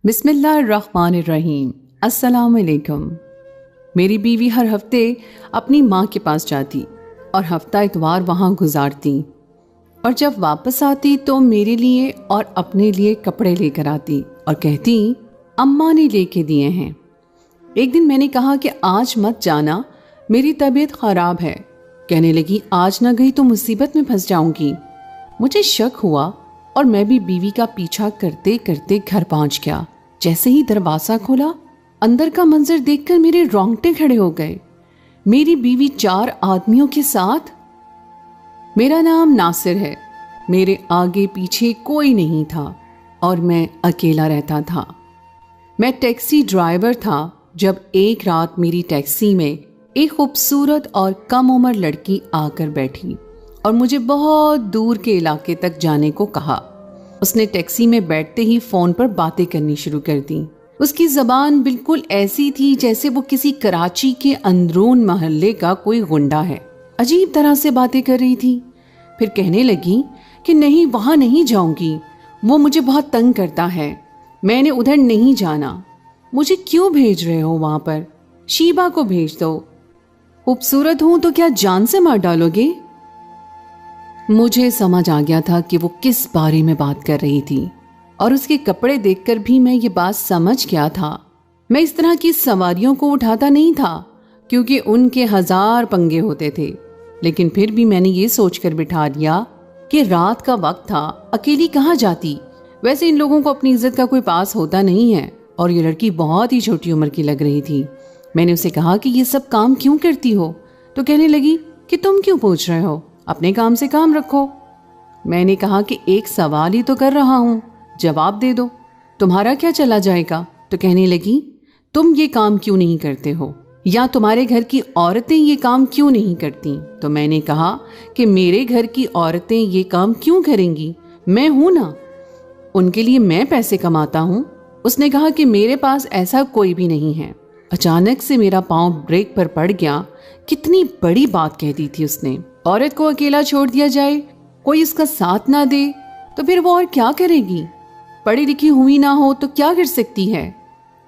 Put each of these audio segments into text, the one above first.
बिस्मिल्लाहिर्रहमानिर्रहीम। अस्सलाम वालेकुम। मेरी बीवी हर हफ्ते अपनी माँ के पास जाती और हफ्ता इतवार वहाँ गुजारती, और जब वापस आती तो मेरे लिए और अपने लिए कपड़े लेकर आती और कहती अम्मा ने लेके दिए हैं। एक दिन मैंने कहा कि आज मत जाना, मेरी तबीयत ख़राब है। कहने लगी आज ना गई तो मुसीबत में फंस जाऊंगी। मुझे शक हुआ और मैं भी बीवी का पीछा करते करते घर पहुंच गया। जैसे ही दरवाज़ा खोला, अंदर का मंजर देखकर मेरे रोंगटे खड़े हो गए। मेरी बीवी 4 आदमियों के साथ। मेरा नाम नासिर है। मेरे आगे पीछे कोई नहीं था और मैं अकेला रहता था। मैं टैक्सी ड्राइवर था जब एक रात मेरी टैक्सी में एक खूबसूरत और कम उम्र लड़की आकर बैठी और मुझे बहुत दूर के इलाके तक जाने को कहा। उसने टैक्सी में बैठते ही फ़ोन पर बातें करनी शुरू कर दी। उसकी ज़बान बिल्कुल ऐसी थी जैसे वो किसी कराची के अंदरून मोहल्ले का कोई गुंडा है। अजीब तरह से बातें कर रही थी। फिर कहने लगी कि नहीं, वहाँ नहीं जाऊंगी, वो मुझे बहुत तंग करता है, मैंने उधर नहीं जाना। मुझे क्यों भेज रहे हो वहाँ पर? शीबा को भेज दो। खूबसूरत हूँ तो क्या जान से मार डालोगे? मुझे समझ आ गया था कि वो किस बारे में बात कर रही थी, और उसके कपड़े देखकर भी मैं ये बात समझ गया था। मैं इस तरह की सवारियों को उठाता नहीं था क्योंकि उनके 1000 पंगे होते थे, लेकिन फिर भी मैंने ये सोचकर बिठा दिया कि रात का वक्त था, अकेली कहाँ जाती। वैसे इन लोगों को अपनी इज्जत का कोई पास होता नहीं है, और ये लड़की बहुत ही छोटी उम्र की लग रही थी। मैंने उसे कहा कि ये सब काम क्यों करती हो? तो कहने लगी कि तुम क्यों पूछ रहे हो, अपने काम से काम रखो। मैंने कहा कि एक सवाल ही तो कर रहा हूँ, जवाब दे दो, तुम्हारा क्या चला जाएगा? तो कहने लगी तुम ये काम क्यों नहीं करते हो, या तुम्हारे घर की औरतें ये काम क्यों नहीं करती? तो मैंने कहा कि मेरे घर की औरतें ये काम क्यों करेंगी, मैं हूं ना, उनके लिए मैं पैसे कमाता हूँ। उसने कहा कि मेरे पास ऐसा कोई भी नहीं है। अचानक से मेरा पांव ब्रेक पर पड़ गया। कितनी बड़ी बात कह दी थी उसने। औरत को अकेला छोड़ दिया जाए, कोई उसका साथ ना दे तो फिर वो और क्या करेगी? पढ़ी लिखी हुई ना हो तो क्या कर सकती है?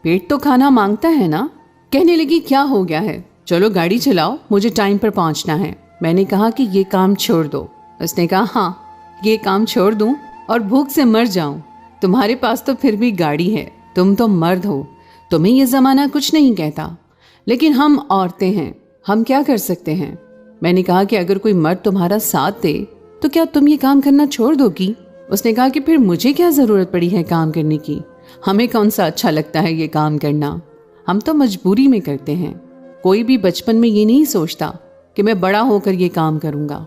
पेट तो खाना मांगता है ना। कहने लगी क्या हो गया है, चलो गाड़ी चलाओ, मुझे टाइम पर पहुंचना है। मैंने कहा कि ये काम छोड़ दो। उसने कहा हाँ, ये काम छोड़ दूं और भूख से मर जाऊं? तुम्हारे पास तो फिर भी गाड़ी है, तुम तो मर्द हो, तुम्हें ये जमाना कुछ नहीं कहता, लेकिन हम औरतें हैं, हम क्या कर सकते हैं? मैंने कहा कि अगर कोई मर्द तुम्हारा साथ दे तो क्या तुम ये काम करना छोड़ दोगी? उसने कहा कि फिर मुझे क्या जरूरत पड़ी है काम करने की, हमें कौन सा अच्छा लगता है ये काम करना, हम तो मजबूरी में करते हैं। कोई भी बचपन में ये नहीं सोचता कि मैं बड़ा होकर ये काम करूंगा।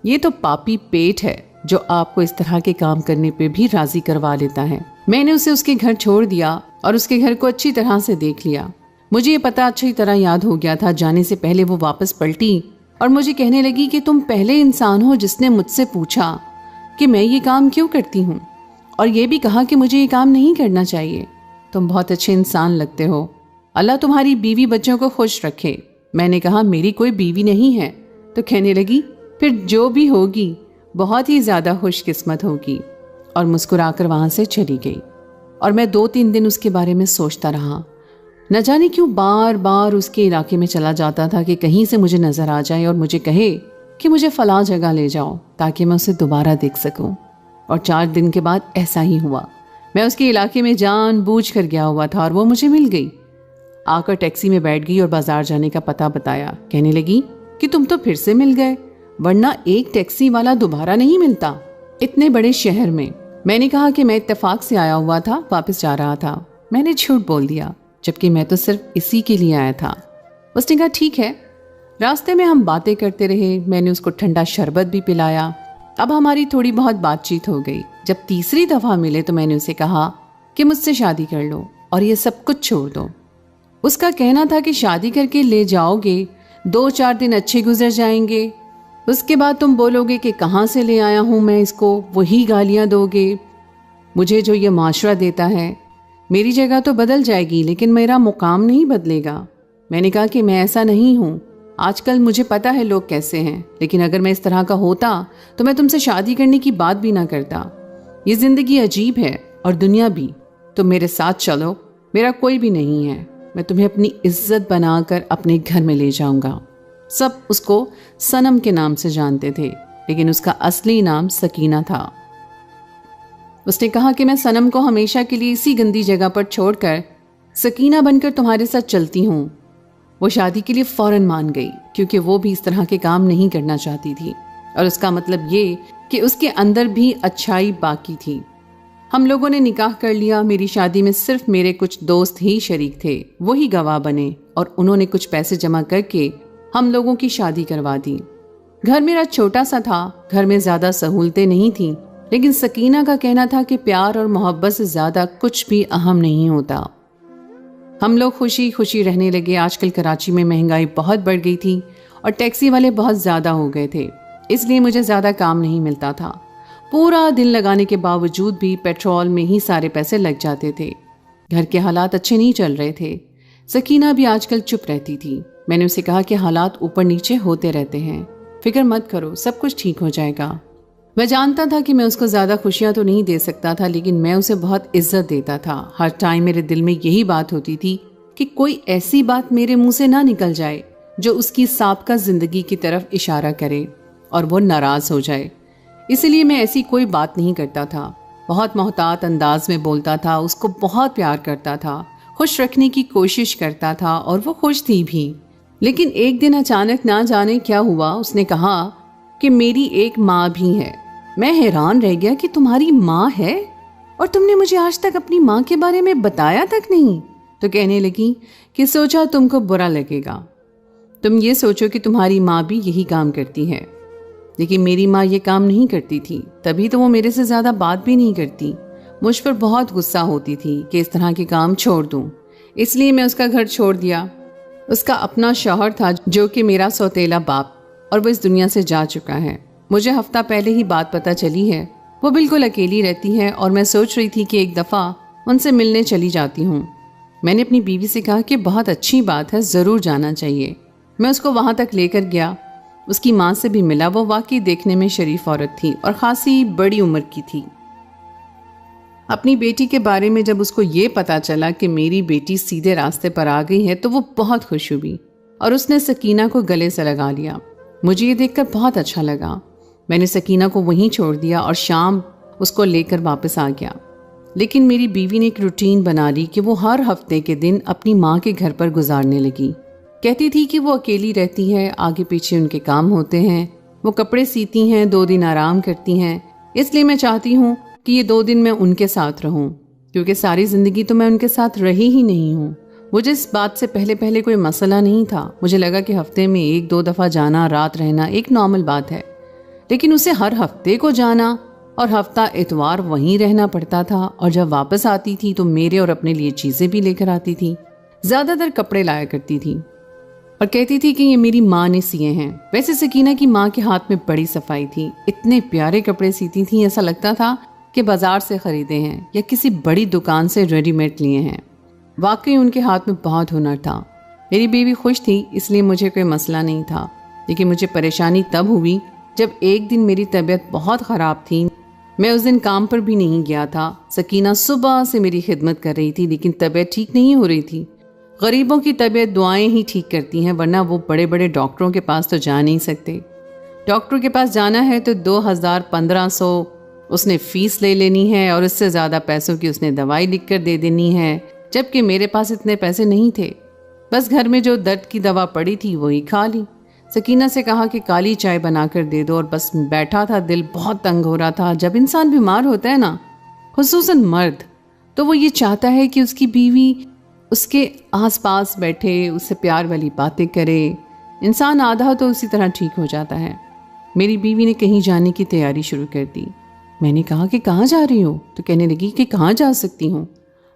ये तो पापी पेट है जो आपको इस तरह के काम करने पे भी राजी करवा लेता है। मैंने उसे उसके घर छोड़ दिया और उसके घर को अच्छी तरह से देख लिया। मुझे ये पता अच्छी तरह याद हो गया था। जाने से पहले वो वापस पलटी और मुझे कहने लगी कि तुम पहले इंसान हो जिसने मुझसे पूछा कि मैं ये काम क्यों करती हूँ, और ये भी कहा कि मुझे ये काम नहीं करना चाहिए। तुम बहुत अच्छे इंसान लगते हो, अल्लाह तुम्हारी बीवी बच्चों को खुश रखे। मैंने कहा मेरी कोई बीवी नहीं है। तो कहने लगी फिर जो भी होगी बहुत ही ज़्यादा खुशकिस्मत होगी, और मुस्कुराकर वहाँ से चली गई। और मैं 2-3 दिन उसके बारे में सोचता रहा। न जाने क्यों बार बार उसके इलाके में चला जाता था कि कहीं से मुझे नज़र आ जाए और मुझे कहे कि मुझे फलां जगह ले जाओ ताकि मैं उसे दोबारा देख सकूं। और 4 दिन के बाद ऐसा ही हुआ। मैं उसके इलाके में जानबूझकर गया हुआ था और वो मुझे मिल गई। आकर टैक्सी में बैठ गई और बाजार जाने का पता बताया। कहने लगी कि तुम तो फिर से मिल गए, वरना एक टैक्सी वाला दोबारा नहीं मिलता इतने बड़े शहर में। मैंने कहा कि मैं इत्तेफाक से आया हुआ था, वापस जा रहा था। मैंने झूठ बोल दिया, जबकि मैं तो सिर्फ इसी के लिए आया था। उसने कहा ठीक है। रास्ते में हम बातें करते रहे। मैंने उसको ठंडा शरबत भी पिलाया। अब हमारी थोड़ी बहुत बातचीत हो गई। जब तीसरी दफ़ा मिले तो मैंने उसे कहा कि मुझसे शादी कर लो और ये सब कुछ छोड़ दो। उसका कहना था कि शादी करके ले जाओगे, 2-4 दिन अच्छे गुजर जाएंगे, उसके बाद तुम बोलोगे कि कहाँ से ले आया हूँ मैं इसको, वही गालियाँ दोगे। मुझे जो ये माशरा देता है, मेरी जगह तो बदल जाएगी लेकिन मेरा मुकाम नहीं बदलेगा। मैंने कहा कि मैं ऐसा नहीं हूँ, आजकल मुझे पता है लोग कैसे हैं, लेकिन अगर मैं इस तरह का होता तो मैं तुमसे शादी करने की बात भी ना करता। ये जिंदगी अजीब है और दुनिया भी, तुम मेरे साथ चलो, मेरा कोई भी नहीं है, मैं तुम्हें अपनी इज्जत बनाकर अपने घर में ले जाऊंगा। सब उसको सनम के नाम से जानते थे, लेकिन उसका असली नाम सकीना था। उसने कहा कि मैं सनम को हमेशा के लिए इसी गंदी जगह पर छोड़कर सकीना बनकर तुम्हारे साथ चलती हूँ। वो शादी के लिए फौरन मान गई, क्योंकि वो भी इस तरह के काम नहीं करना चाहती थी, और उसका मतलब ये कि उसके अंदर भी अच्छाई बाकी थी। हम लोगों ने निकाह कर लिया। मेरी शादी में सिर्फ मेरे कुछ दोस्त ही शरीक थे, वही गवाह बने, और उन्होंने कुछ पैसे जमा करके हम लोगों की शादी करवा दी। घर मेरा छोटा सा था, घर में ज्यादा सहूलतें नहीं थी, लेकिन सकीना का कहना था कि प्यार और मोहब्बत से ज्यादा कुछ भी अहम नहीं होता। हम लोग खुशी खुशी रहने लगे। आजकल कराची में महंगाई बहुत बढ़ गई थी और टैक्सी वाले बहुत ज्यादा हो गए थे, इसलिए मुझे ज्यादा काम नहीं मिलता था। पूरा दिन लगाने के बावजूद भी पेट्रोल में ही सारे पैसे लग जाते थे। घर के हालात अच्छे नहीं चल रहे थे। सकीना भी आजकल चुप रहती थी। मैंने उसे कहा कि हालात ऊपर नीचे होते रहते हैं, फिक्र मत करो, सब कुछ ठीक हो जाएगा। मैं जानता था कि मैं उसको ज़्यादा खुशियाँ तो नहीं दे सकता था, लेकिन मैं उसे बहुत इज्जत देता था। हर टाइम मेरे दिल में यही बात होती थी कि कोई ऐसी बात मेरे मुंह से ना निकल जाए जो उसकी साबका जिंदगी की तरफ इशारा करे और वो नाराज़ हो जाए। इसलिए मैं ऐसी कोई बात नहीं करता था। बहुत मोहतात अंदाज में बोलता था, उसको बहुत प्यार करता था, खुश रखने की कोशिश करता था, और वो खुश थी भी। लेकिन एक दिन अचानक ना जाने क्या हुआ, उसने कहा कि मेरी एक माँ भी है। मैं हैरान रह गया कि तुम्हारी माँ है और तुमने मुझे आज तक अपनी माँ के बारे में बताया तक नहीं। तो कहने लगी कि सोचा तुमको बुरा लगेगा, तुम ये सोचो कि तुम्हारी माँ भी यही काम करती है, लेकिन मेरी माँ ये काम नहीं करती थी, तभी तो वो मेरे से ज़्यादा बात भी नहीं करती। मुझ पर बहुत गुस्सा होती थी कि इस तरह के काम छोड़ दूँ, इसलिए मैं उसका घर छोड़ दिया। उसका अपना शौहर था जो कि मेरा सौतेला बाप, और वो इस दुनिया से जा चुका है। मुझे हफ्ता पहले ही बात पता चली है। वो बिल्कुल अकेली रहती है और मैं सोच रही थी कि एक दफ़ा उनसे मिलने चली जाती हूँ। मैंने अपनी बीवी से कहा कि बहुत अच्छी बात है, ज़रूर जाना चाहिए। मैं उसको वहाँ तक लेकर गया। उसकी माँ से भी मिला। वो वाकई देखने में शरीफ औरत थी और खासी बड़ी उम्र की थी। अपनी बेटी के बारे में जब उसको ये पता चला कि मेरी बेटी सीधे रास्ते पर आ गई है तो वो बहुत खुश हुई और उसने सकीना को गले से लगा लिया। मुझे ये देखकर बहुत अच्छा लगा। मैंने सकीना को वहीं छोड़ दिया और शाम उसको लेकर वापस आ गया। लेकिन मेरी बीवी ने एक रूटीन बना ली कि वो हर हफ्ते के दिन अपनी माँ के घर पर गुजारने लगी। कहती थी कि वो अकेली रहती है, आगे पीछे उनके काम होते हैं, वो कपड़े सीती हैं, 2 दिन आराम करती हैं, इसलिए मैं चाहती हूँ कि ये 2 दिन मैं उनके साथ रहूँ, क्योंकि सारी ज़िंदगी तो मैं उनके साथ रही ही नहीं हूँ। मुझे इस बात से पहले कोई मसला नहीं था। मुझे लगा कि हफ्ते में 1-2 दफ़ा जाना, रात रहना एक नॉर्मल बात है, लेकिन उसे हर हफ्ते को जाना और हफ्ता इतवार वहीं रहना पड़ता था। और जब वापस आती थी तो मेरे और अपने लिए चीज़ें भी लेकर आती थी। ज़्यादातर कपड़े लाया करती थी और कहती थी कि ये मेरी माँ ने सिए हैं। वैसे सकीना की माँ के हाथ में बड़ी सफाई थी। इतने प्यारे कपड़े सीती थी, ऐसा लगता था कि बाजार से खरीदे हैं या किसी बड़ी दुकान से रेडीमेड लिए हैं। वाकई उनके हाथ में बहुत हुनर था। मेरी बीवी खुश थी, इसलिए मुझे कोई मसला नहीं था। लेकिन मुझे परेशानी तब हुई जब एक दिन मेरी तबीयत बहुत ख़राब थी। मैं उस दिन काम पर भी नहीं गया था। सकीना सुबह से मेरी खिदमत कर रही थी, लेकिन तबीयत ठीक नहीं हो रही थी। गरीबों की तबीयत दुआएं ही ठीक करती हैं, वरना वो बड़े बड़े डॉक्टरों के पास तो जा नहीं सकते। डॉक्टर के पास जाना है तो 2000-1500 उसने फ़ीस ले लेनी है और इससे ज़्यादा पैसों की उसने दवाई लिख कर दे देनी है, जबकि मेरे पास इतने पैसे नहीं थे। बस घर में जो दर्द की दवा पड़ी थी वही खा ली। सकीना से कहा कि काली चाय बना कर दे दो और बस बैठा था। दिल बहुत तंग हो रहा था। जब इंसान बीमार होता है ना, खुसूसन मर्द, तो वो ये चाहता है कि उसकी बीवी उसके आसपास बैठे, उससे प्यार वाली बातें करे। इंसान आधा तो उसी तरह ठीक हो जाता है। मेरी बीवी ने कहीं जाने की तैयारी शुरू कर दी। मैंने कहा कि कहाँ जा रही हो? तो कहने लगी कि कहाँ जा सकती हूँ,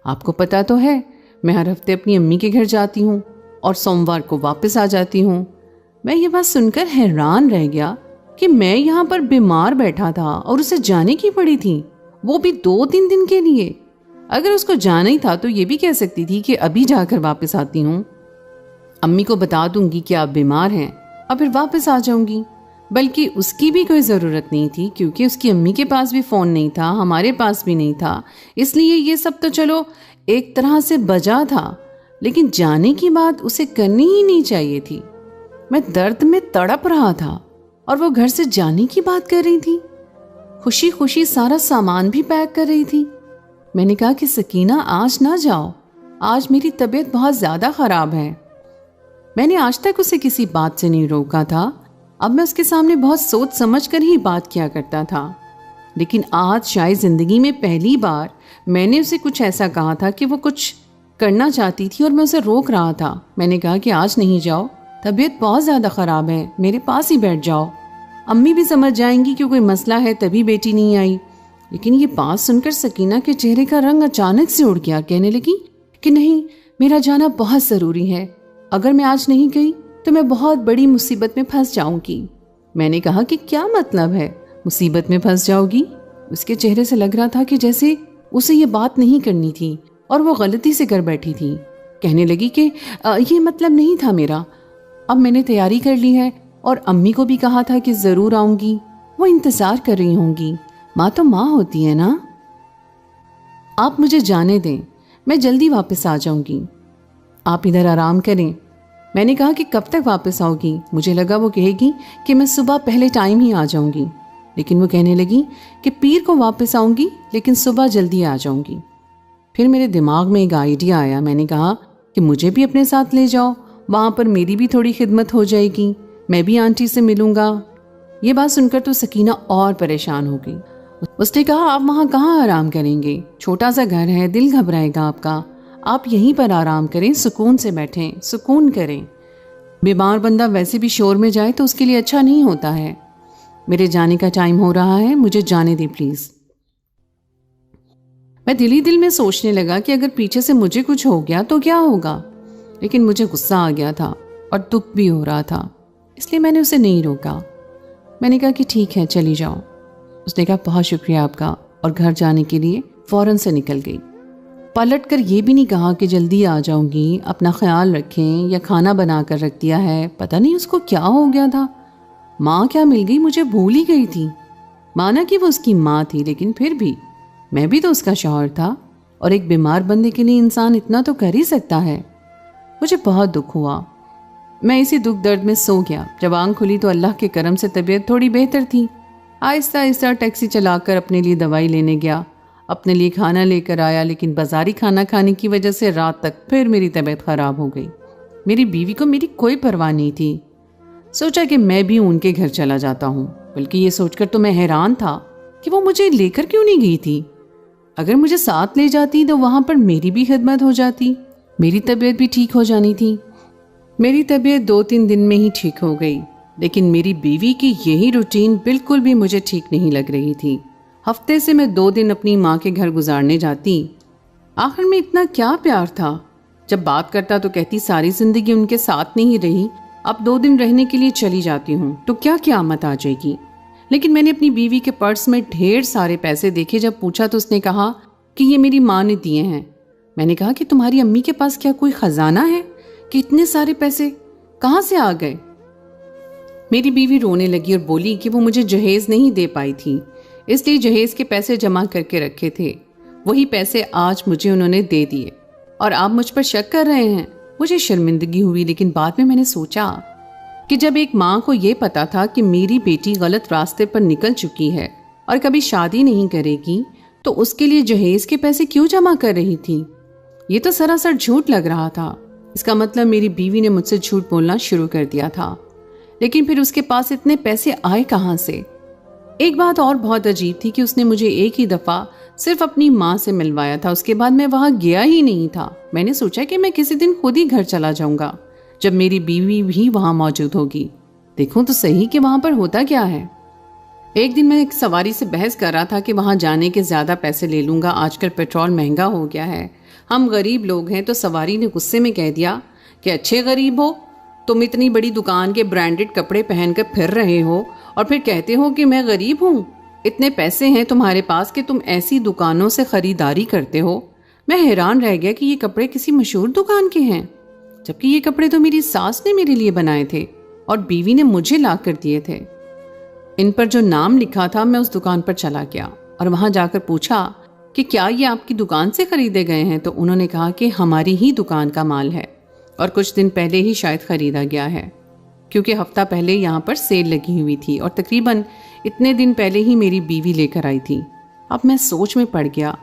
आपको पता तो है मैं हर हफ्ते अपनी अम्मी के घर जाती हूँ और सोमवार को वापस आ जाती हूँ। मैं ये बात सुनकर हैरान रह गया कि मैं यहाँ पर बीमार बैठा था और उसे जाने की पड़ी थी, वो भी 2-3 दिन के लिए। अगर उसको जाना ही था तो ये भी कह सकती थी कि अभी जाकर वापस आती हूँ, अम्मी को बता दूंगी कि आप बीमार हैं और फिर वापस आ जाऊंगी। بلکہ اس کی بھی کوئی ضرورت نہیں تھی، کیونکہ اس کی امی کے پاس بھی فون نہیں تھا، ہمارے پاس بھی نہیں تھا، اس لیے یہ سب تو چلو ایک طرح سے بجا تھا، لیکن جانے کی بات اسے کرنی ہی نہیں چاہیے تھی۔ میں درد میں تڑپ رہا تھا اور وہ گھر سے جانے کی بات کر رہی تھی، خوشی خوشی سارا سامان بھی پیک کر رہی تھی۔ میں نے کہا کہ سکینہ آج نہ جاؤ، آج میری طبیعت بہت زیادہ خراب ہے۔ میں نے آج تک اسے کسی بات سے نہیں روکا تھا، اب میں اس کے سامنے بہت سوچ سمجھ کر ہی بات کیا کرتا تھا، لیکن آج شاید زندگی میں پہلی بار میں نے اسے کچھ ایسا کہا تھا کہ وہ کچھ کرنا چاہتی تھی اور میں اسے روک رہا تھا۔ میں نے کہا کہ آج نہیں جاؤ، طبیعت بہت زیادہ خراب ہے، میرے پاس ہی بیٹھ جاؤ، امی بھی سمجھ جائیں گی کہ کوئی مسئلہ ہے تبھی بیٹی نہیں آئی۔ لیکن یہ بات سن کر سکینہ کے چہرے کا رنگ اچانک سے اڑ گیا، کہنے لگی کہ نہیں، میرا جانا بہت ضروری ہے، اگر میں آج نہیں گئی تو میں بہت بڑی مصیبت میں پھنس جاؤں گی۔ میں نے کہا کہ کیا مطلب ہے مصیبت میں پھنس جاؤ گی؟ اس کے چہرے سے لگ رہا تھا کہ جیسے اسے یہ بات نہیں کرنی تھی اور وہ غلطی سے کر بیٹھی تھی۔ کہنے لگی کہ یہ مطلب نہیں تھا میرا، اب میں نے تیاری کر لی ہے اور امی کو بھی کہا تھا کہ ضرور آؤں گی، وہ انتظار کر رہی ہوں گی، ماں تو ماں ہوتی ہے نا۔ آپ مجھے جانے دیں، میں جلدی واپس آ جاؤں گی، آپ ادھر آرام کریں۔ میں نے کہا کہ کب تک واپس آؤ گی؟ مجھے لگا وہ کہے گی کہ میں صبح پہلے ٹائم ہی آ جاؤں گی، لیکن وہ کہنے لگی کہ پیر کو واپس آؤں گی لیکن صبح جلدی آ جاؤں گی۔ پھر میرے دماغ میں ایک آئیڈیا آیا، میں نے کہا کہ مجھے بھی اپنے ساتھ لے جاؤ، وہاں پر میری بھی تھوڑی خدمت ہو جائے گی، میں بھی آنٹی سے ملوں گا۔ یہ بات سن کر تو سکینہ اور پریشان ہو گئی۔ اس نے کہا آپ وہاں کہاں آرام کریں گے، چھوٹا سا گھر ہے، دل گھبرائے گا آپ کا، آپ یہیں پر آرام کریں، سکون سے بیٹھیں، سکون کریں۔ بیمار بندہ ویسے بھی شور میں جائے تو اس کے لیے اچھا نہیں ہوتا ہے۔ میرے جانے کا ٹائم ہو رہا ہے، مجھے جانے دیں پلیز۔ میں دل ہی دل میں سوچنے لگا کہ اگر پیچھے سے مجھے کچھ ہو گیا تو کیا ہوگا، لیکن مجھے غصہ آ گیا تھا اور دکھ بھی ہو رہا تھا، اس لیے میں نے اسے نہیں روکا۔ میں نے کہا کہ ٹھیک ہے چلی جاؤ۔ اس نے کہا بہت شکریہ آپ کا، اور گھر جانے کے لیے فوراً سے نکل گئی۔ پلٹ کر یہ بھی نہیں کہا کہ جلدی آ جاؤں گی، اپنا خیال رکھیں، یا کھانا بنا کر رکھ دیا ہے۔ پتہ نہیں اس کو کیا ہو گیا تھا، ماں کیا مل گئی، مجھے بھول ہی گئی تھی۔ مانا کہ وہ اس کی ماں تھی، لیکن پھر بھی میں بھی تو اس کا شوہر تھا، اور ایک بیمار بندے کے لیے انسان اتنا تو کر ہی سکتا ہے۔ مجھے بہت دکھ ہوا، میں اسی دکھ درد میں سو گیا۔ جب آنکھ کھلی تو اللہ کے کرم سے طبیعت تھوڑی بہتر تھی۔ آہستہ آہستہ ٹیکسی چلا کر اپنے لیے دوائی لینے گیا، اپنے لیے کھانا لے کر آیا، لیکن بازاری کھانا کھانے کی وجہ سے رات تک پھر میری طبیعت خراب ہو گئی۔ میری بیوی کو میری کوئی پرواہ نہیں تھی۔ سوچا کہ میں بھی ان کے گھر چلا جاتا ہوں، بلکہ یہ سوچ کر تو میں حیران تھا کہ وہ مجھے لے کر کیوں نہیں گئی تھی۔ اگر مجھے ساتھ لے جاتی تو وہاں پر میری بھی خدمت ہو جاتی، میری طبیعت بھی ٹھیک ہو جانی تھی۔ میری طبیعت 2-3 دن میں ہی ٹھیک ہو گئی، لیکن میری بیوی کی یہی روٹین بالکل بھی مجھے ٹھیک نہیں لگ رہی تھی۔ ہفتے سے میں 2 دن اپنی ماں کے گھر گزارنے جاتی۔ آخر میں اتنا کیا پیار تھا، جب بات کرتا تو کہتی ساری زندگی ان کے ساتھ نہیں رہی، اب 2 دن رہنے کے لیے چلی جاتی ہوں تو کیا قیامت آ جائے گی۔ لیکن میں نے اپنی بیوی کے پرس میں ڈھیر سارے پیسے دیکھے، جب پوچھا تو اس نے کہا کہ یہ میری ماں نے دیے ہیں۔ میں نے کہا کہ تمہاری امی کے پاس کیا کوئی خزانہ ہے کہ اتنے سارے پیسے کہاں سے آ گئے؟ میری بیوی رونے لگی اور بولی کہ وہ مجھے جہیز نہیں دے پائی تھی، اس لیے جہیز کے پیسے جمع کر کے رکھے تھے، وہی پیسے آج مجھے انہوں نے دے دیے، اور آپ مجھ پر شک کر رہے ہیں۔ مجھے شرمندگی ہوئی، لیکن بعد میں نے سوچا کہ جب ایک ماں کو یہ پتا تھا کہ میری بیٹی غلط راستے پر نکل چکی ہے اور کبھی شادی نہیں کرے گی، تو اس کے لیے جہیز کے پیسے کیوں جمع کر رہی تھی؟ یہ تو سراسر جھوٹ لگ رہا تھا۔ اس کا مطلب میری بیوی نے مجھ سے جھوٹ بولنا شروع کر دیا تھا، لیکن پھر اس کے پاس اتنے پیسے آئے کہاں سے؟ ایک بات اور بہت عجیب تھی کہ اس نے مجھے ایک ہی دفعہ صرف اپنی ماں سے ملوایا تھا، اس کے بعد میں وہاں گیا ہی نہیں تھا۔ میں نے سوچا کہ میں کسی دن خود ہی گھر چلا جاؤں گا، جب میری بیوی بھی وہاں موجود ہوگی، دیکھوں تو صحیح کہ وہاں پر ہوتا کیا ہے۔ ایک دن میں ایک سواری سے بحث کر رہا تھا کہ وہاں جانے کے زیادہ پیسے لے لوں گا، آج کل پیٹرول مہنگا ہو گیا ہے، ہم غریب لوگ ہیں۔ تو سواری نے غصے میں کہہ دیا کہ اچھے غریب ہو، تم اتنی بڑی دکان کے برانڈڈ کپڑے پہن کر پھر رہے ہو اور پھر کہتے ہو کہ میں غریب ہوں، اتنے پیسے ہیں تمہارے پاس کہ تم ایسی دکانوں سے خریداری کرتے ہو۔ میں حیران رہ گیا کہ یہ کپڑے کسی مشہور دکان کے ہیں، جبکہ یہ کپڑے تو میری ساس نے میرے لیے بنائے تھے اور بیوی نے مجھے لا کر دیے تھے۔ इन पर जो नाम लिखा था मैं उस दुकान पर चला गया और वहां जाकर पूछा कि क्या ये आपकी दुकान से खरीदे गए हैं। तो उन्होंने कहा कि हमारी ही दुकान का माल है और कुछ दिन पहले ही शायद खरीदा गया है, क्योंकि हफ्ता पहले यहाँ पर सेल लगी हुई थी और तकरीबन इतने दिन पहले ही मेरी बीवी लेकर आई थी। अब मैं सोच में पड़ गया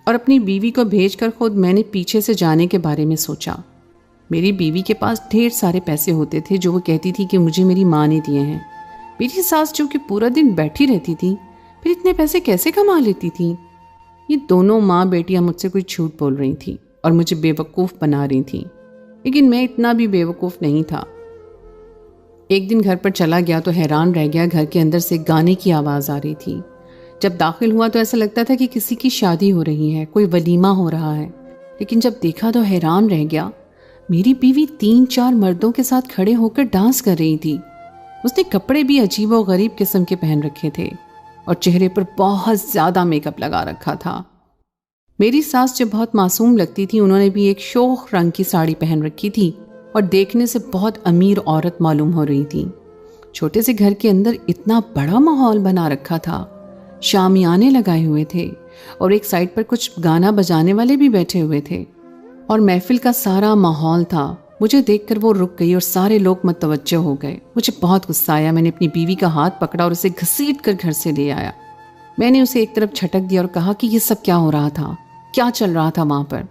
और अपनी बीवी को भेजकर खुद मैंने पीछे से जाने के बारे में सोचा। मेरी बीवी के पास ढेर सारे पैसे होते थे जो वो कहती थी कि मुझे मेरी माँ ने दिए हैं। मेरी सास जो कि पूरा दिन बैठी रहती थी, फिर इतने पैसे कैसे कमा लेती थी। ये दोनों माँ बेटियां मुझसे कोई झूठ बोल रही थी और मुझे बेवकूफ़ बना रही थी, लेकिन मैं इतना भी बेवकूफ़ नहीं था। एक दिन घर पर चला गया तो हैरान रह गया, घर के अंदर से गाने की आवाज़ आ रही थी। जब दाखिल हुआ तो ऐसा लगता था कि किसी की शादी हो रही है, कोई वलीमा हो रहा है, लेकिन जब देखा तो हैरान रह गया। मेरी बीवी 3-4 मर्दों के साथ खड़े होकर डांस कर रही थी। उसने कपड़े भी अजीब और गरीब किस्म के पहन रखे थे और चेहरे पर बहुत ज़्यादा मेकअप लगा रखा था। मेरी सास जो बहुत मासूम लगती थी, उन्होंने भी एक शोख रंग की साड़ी पहन रखी थी और देखने से बहुत अमीर औरत मालूम हो रही थी। छोटे से घर के अंदर इतना बड़ा माहौल बना रखा था, शामियाने लगाए हुए थे और एक साइड पर कुछ गाना बजाने वाले भी बैठे हुए थे और महफिल का सारा माहौल था। मुझे देखकर वो रुक गई और सारे लोग मतवज्जो हो गए। मुझे बहुत गुस्सा आया। मैंने अपनी बीवी का हाथ पकड़ा और उसे घसीट कर घर से ले आया। मैंने उसे एक तरफ झटक दिया और कहा कि ये सब क्या हो रहा था, क्या चल रहा था वहाँ पर।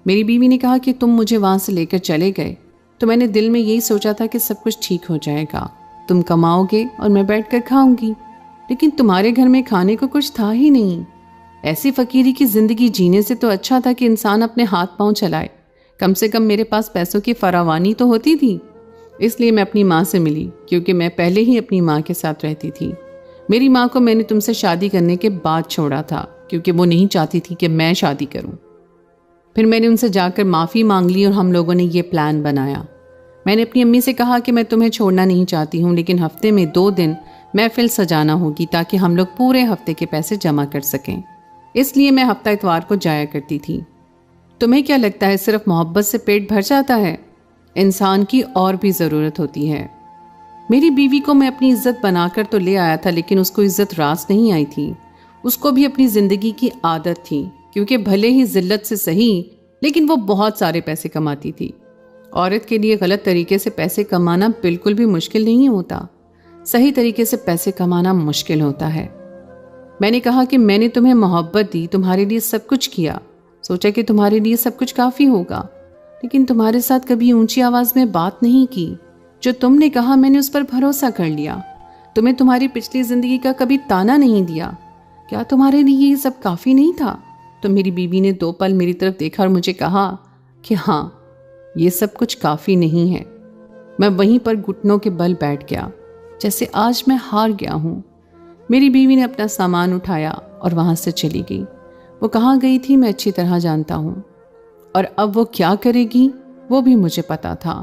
मेरी बीवी ने कहा कि तुम मुझे वहाँ से लेकर चले गए तो मैंने दिल में यही सोचा था कि सब कुछ ठीक हो जाएगा, तुम कमाओगे और मैं बैठ कर खाऊंगी, लेकिन तुम्हारे घर में खाने को कुछ था ही नहीं। ऐसी फकीरी की जिंदगी जीने से तो अच्छा था कि इंसान अपने हाथ पांव चलाए। कम से कम मेरे पास पैसों की फरावानी तो होती थी। इसलिए मैं अपनी माँ से मिली, क्योंकि मैं पहले ही अपनी माँ के साथ रहती थी। मेरी माँ को मैंने तुमसे शादी करने के बाद छोड़ा था, क्योंकि वो नहीं चाहती थी कि मैं शादी करूं। फिर मैंने उनसे जाकर माफ़ी मांग ली और हम लोगों ने ये प्लान बनाया। मैंने अपनी अम्मी से कहा कि मैं तुम्हें छोड़ना नहीं चाहती हूँ, लेकिन हफ्ते में 2 दिन महफिल सजाना होगी ताकि हम लोग पूरे हफ्ते के पैसे जमा कर सकें। इसलिए मैं हफ्ता इतवार को जाया करती थी। तुम्हें क्या लगता है सिर्फ मोहब्बत से पेट भर जाता है? इंसान की और भी ज़रूरत होती है। मेरी बीवी को मैं अपनी इज्जत बनाकर तो ले आया था, लेकिन उसको इज्जत रास नहीं आई थी। उसको भी अपनी ज़िंदगी की आदत थी, क्योंकि भले ही जिल्लत से सही, लेकिन वो बहुत सारे पैसे कमाती थी। औरत के लिए गलत तरीके से पैसे कमाना बिल्कुल भी मुश्किल नहीं होता, सही तरीके से पैसे कमाना मुश्किल होता है। मैंने कहा कि मैंने तुम्हें मोहब्बत दी, तुम्हारे लिए सब कुछ किया, सोचा कि तुम्हारे लिए सब कुछ काफ़ी होगा, लेकिन तुम्हारे साथ कभी ऊंची आवाज़ में बात नहीं की। जो तुमने कहा मैंने उस पर भरोसा कर लिया। तुम्हें तुम्हारी पिछली ज़िंदगी का कभी ताना नहीं दिया। क्या तुम्हारे लिए ये सब काफ़ी नहीं था? तो मेरी बीवी ने 2 पल मेरी तरफ देखा और मुझे कहा कि हाँ, ये सब कुछ काफ़ी नहीं है। मैं वहीं पर घुटनों के बल बैठ गया, जैसे आज मैं हार गया हूँ। मेरी बीवी ने अपना सामान उठाया और वहाँ से चली गई। वो कहाँ गई थी मैं अच्छी तरह जानता हूँ, और अब वो क्या करेगी वो भी मुझे पता था।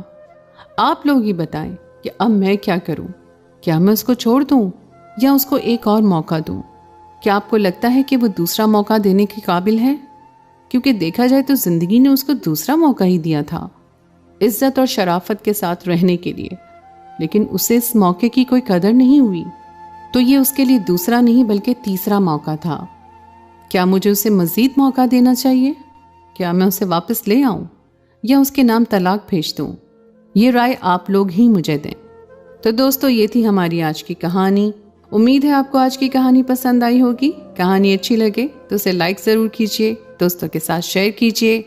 आप लोग ही बताएं कि अब मैं क्या करूँ। क्या मैं उसको छोड़ दूँ या उसको एक और मौका दूँ? क्या आपको लगता है कि वो दूसरा मौका देने के काबिल है? क्योंकि देखा जाए तो ज़िंदगी ने उसको दूसरा मौका ही दिया था, इज्जत और शराफत के साथ रहने के लिए, लेकिन उसे इस मौके की कोई कदर नहीं हुई। तो ये उसके लिए दूसरा नहीं बल्कि तीसरा मौका था। क्या मुझे उसे मज़ीद मौका देना चाहिए? क्या मैं उसे वापस ले आऊं या उसके नाम तलाक भेज दूं? ये राय आप लोग ही मुझे दें। तो दोस्तों, ये थी हमारी आज की कहानी। उम्मीद है आपको आज की कहानी पसंद आई होगी। कहानी अच्छी लगे तो उसे लाइक ज़रूर कीजिए, दोस्तों के साथ शेयर कीजिए,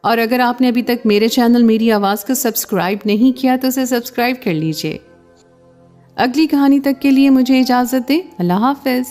और अगर आपने अभी तक मेरे चैनल मेरी आवाज़ को सब्सक्राइब नहीं किया तो उसे सब्सक्राइब कर लीजिए। अगली कहानी तक के लिए मुझे इजाज़त दें। अल्लाह हाफ़िज़।